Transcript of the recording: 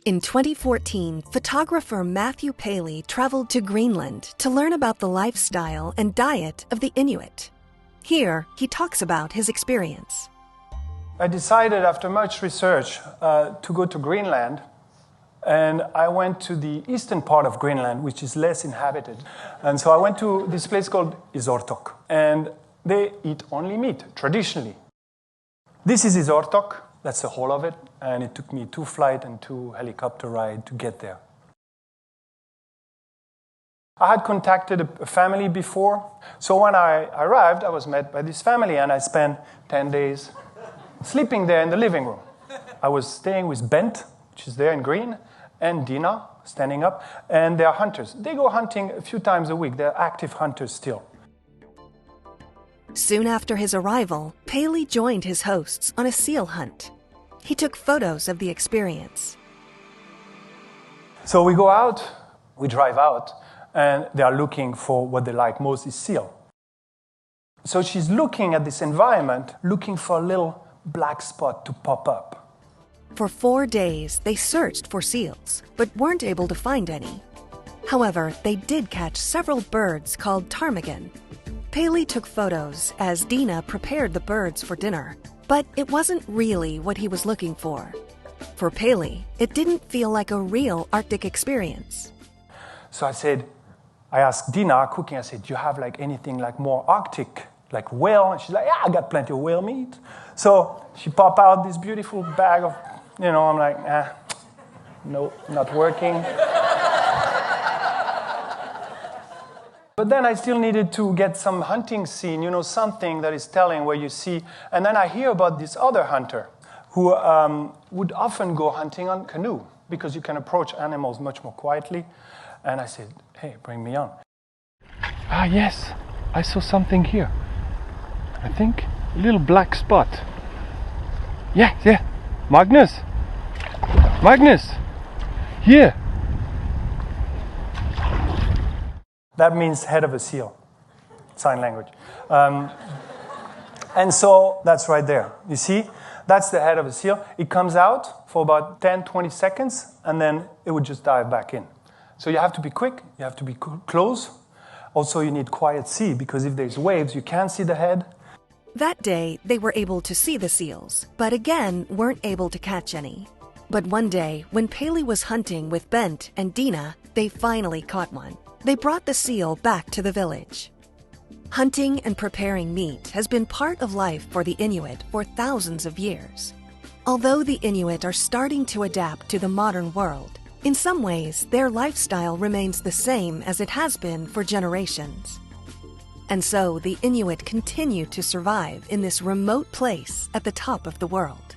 In 2014, photographer Matthew Paley traveled to Greenland to learn about the lifestyle and diet of the Inuit. Here, he talks about his experience. I decided after much research to go to Greenland, and I went to the eastern part of Greenland, which is less inhabited. And so I went to this place called Izortok, and they eat only meat, traditionally. This is Izortok, that's the whole of it, and it took me 2 flights and 2 helicopter rides to get there. I had contacted a family before, so when I arrived, I was met by this family, and I spent 10 days sleeping there in the living room. I was staying with Bent, which is there in green, and Dina, standing up, and they are hunters. They go hunting a few times a week. They're active hunters still. Soon after his arrival, Paley joined his hosts on a seal hunt. He took photos of the experience. So we go out, we drive out, and they are looking for what they like most is seal. So she's looking at this environment, looking for a little black spot to pop up. For 4 days, they searched for seals, but weren't able to find any. However, they did catch several birds called ptarmigan. Paley took photos as Dina prepared the birds for dinner, but it wasn't really what he was looking for. For Paley, it didn't feel like a real Arctic experience. So I asked Dina, cooking, I said, do you have like anything like more Arctic, like whale? And she's like, yeah, I got plenty of whale meat. So she popped out this beautiful bag of, I'm like, no, not working. But then I still needed to get some hunting scene, something that is telling where you see. And then I hear about this other hunter who would often go hunting on canoe because you can approach animals much more quietly. And I said, hey, bring me on. Ah, yes, I saw something here. I think a little black spot. Yeah, Magnus, here. That means head of a seal, sign language. And so that's right there. You see, that's the head of a seal. It comes out for about 10, 20 seconds, and then it would just dive back in. So you have to be quick, you have to be close. Also, you need quiet sea, because if there's waves, you can't see the head. That day, they were able to see the seals, but again, weren't able to catch any. But one day, when Paley was hunting with Bent and Dina, they finally caught one. They brought the seal back to the village. Hunting and preparing meat has been part of life for the Inuit for thousands of years. Although the Inuit are starting to adapt to the modern world, in some ways, their lifestyle remains the same as it has been for generations. And so the Inuit continue to survive in this remote place at the top of the world.